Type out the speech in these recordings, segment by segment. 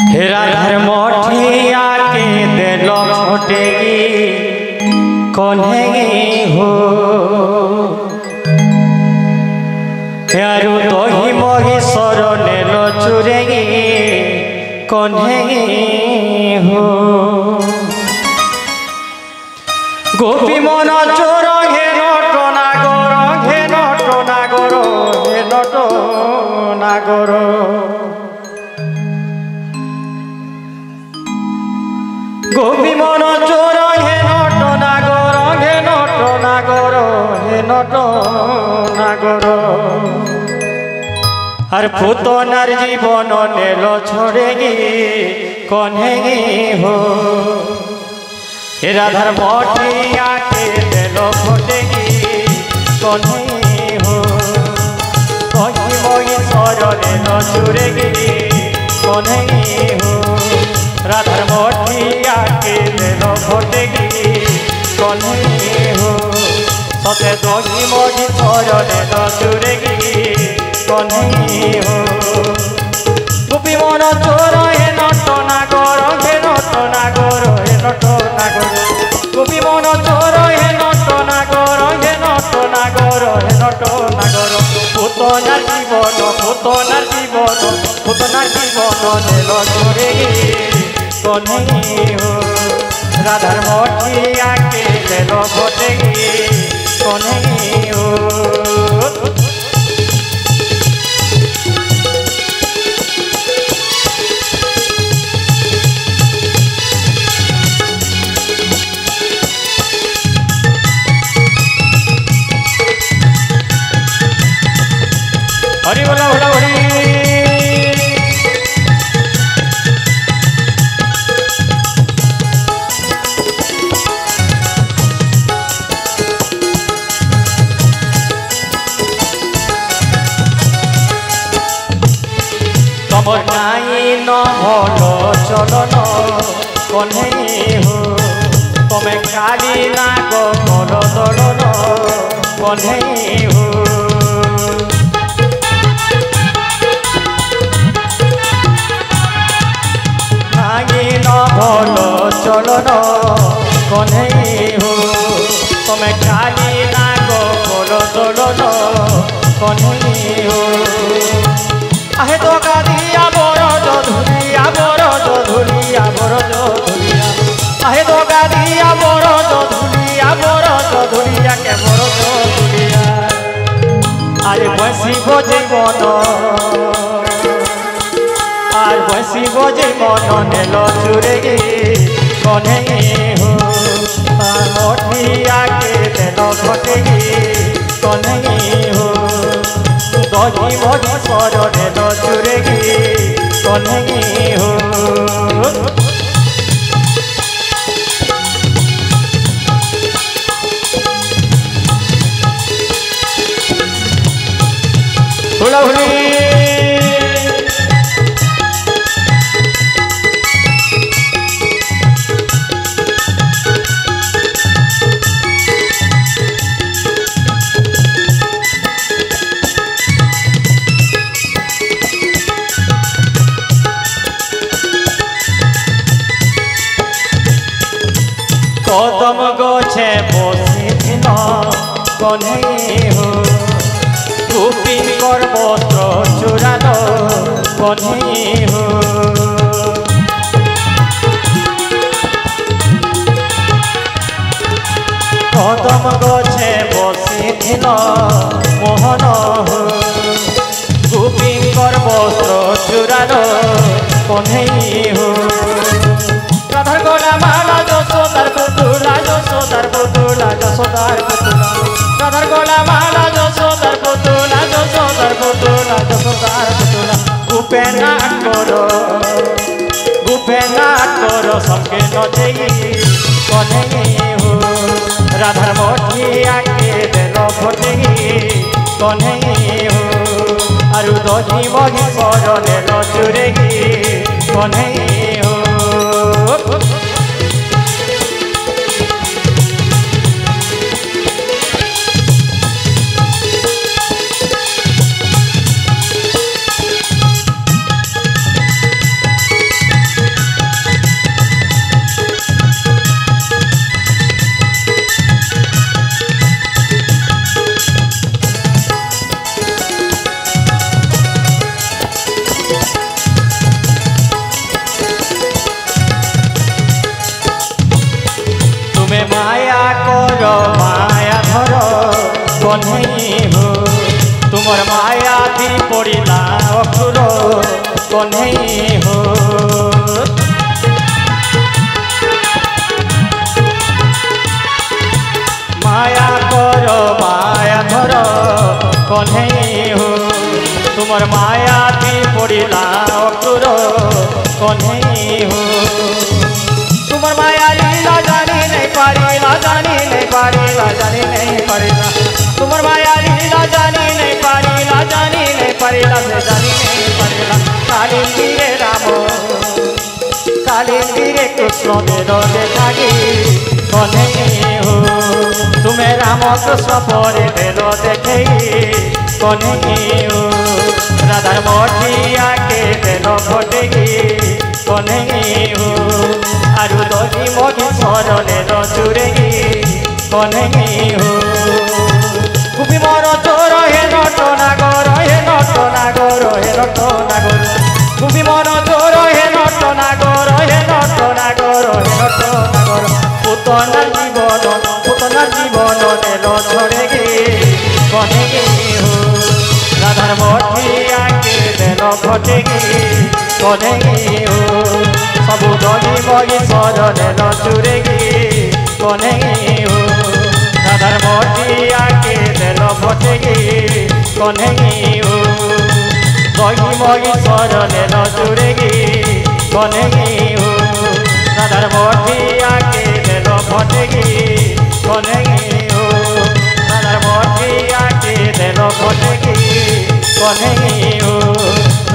हेरा घर मोठिया के दिलो छोटेगी कौनेगी हो यारू तो ही मोही सरो नेलो चुरेगी कौनेगी हो गोपी मन चोर हे नटो नागरो हे नटो नागरो हे नटो नागरो गोपी मन चोर हे नटो नागरो हे नटो नागरो हे नटो नागरो আর পুতনার জীবন নেল ছড়েগি কনেগি হো রাধার মঠিয়াকে নেল ফটেগি কনেগি হো কহি মহি সরলে নচুরেগি কনেগি হো রাধার মঠিয়াকে নেল ফটেগি কনেগি হো সতে দহি মহি সরলে নচুরেগি कन्हई हो गोपी मन चोर हे नटो नागर हे नटो नागर हे नटो नागर गोपी मन चोर हे नटो नागर हे नटो नागर हे नटो नागर पुतनार जीवन नेल छोड़ेगी कन्हई हो राधार मठिया के नेल फटेगी कन्हई हो हरि बोला बोला हरि तमर नाई न भलो चलन कन्हई हो तमे खाली ना गो भलो दलन कन्हई हो भलो चलन कन्हई हो तमें खाली ना गो भलो चलन कन्हई हो आहे तो गादिया बरज धुलिया बरज धुलिया बरज धुलिया आहे तो गादिया बरज धुलिया बरज धुलिया के बरज धुलिया आरे बसी बजे मन আর বসি বজে মন নেল চুরেগি কন্হই হো মঠিয়াকে নেল ফটেগি কন্হই হো দহি মহি সর নেল চুরেগি কন্হই হো হুলাহুলি कदम गछे बसिथिल कन्हई हो गोपीकर वस्त्र चुराल कन्हई हो कदम गछे बसिथिल मोहन हो गोपीकर वस्त्र चुराल कन्हई हो राधार गला माला यशोदार पुतुला यशोदार पुतुला यशोदार पुतुला राधार गला माला यशोदार पुतुला यशोदार पुतुला यशोदार पुतुला गुपेनाथ करो सबके नचेगी कन्हई हो राधार मठिया के देल फटेगी कन्हई हो आरु दही मही सर नेल चुरेगी कन्हई हो पड़िला अक्रूर कन्हई हो माया कर माया धर कन्हई हो तुमर माया थी पड़िला अक्रूर कन्हई हो तुमर माया लीला जानी नहीं पारिला जानी नहीं पारिला जानी नहीं पारिला तुमर माया लीला जानी नहीं पारिला जानी नहीं पारिला से जानी नहीं पारिला कालिंदी रे राम कालिंदी रे कृष्ण देव देखागी कन्हई हो तुम्हें राम कृष्ण पर देव देखे कन्हई हो राधार मठिया के देव भटेगी कन्हई हो आरु दही मगी सरने चुरेगी कन्हई हो कुपी मोर चोर हे नट नागर हे नट नागर हे नट नागर कुपी मोर चोर हे नट नागर हे नट नागर हे नट नागर पुतना जीवन नेल छड़ेगी कन्हई हो राधार मठिया के देल भटेगी कन्हई हो सबु दही मगी सरने चुरेगी कन्हई हो राधार मठिया के देल भटेगी कन्हई हो दही मगी सरने चुरेगी कन्हई हो राधार मठिया के देल भटेगी कन्हई हो राधार मठिया के देल भटेगी कन्हई हो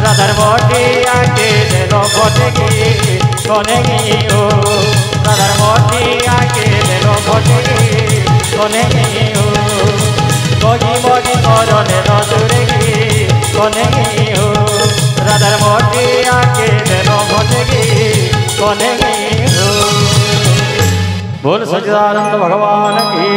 राधार मठिया के देल भटेगी कन्हई हो राधार मठिया के देल भटेगी कन्हई हो दही मगी सरने चुरेगी कन्हई हो राधार मठिया के देल भटेगी कन्हई हो बोल सच्चिदानंद भगवान की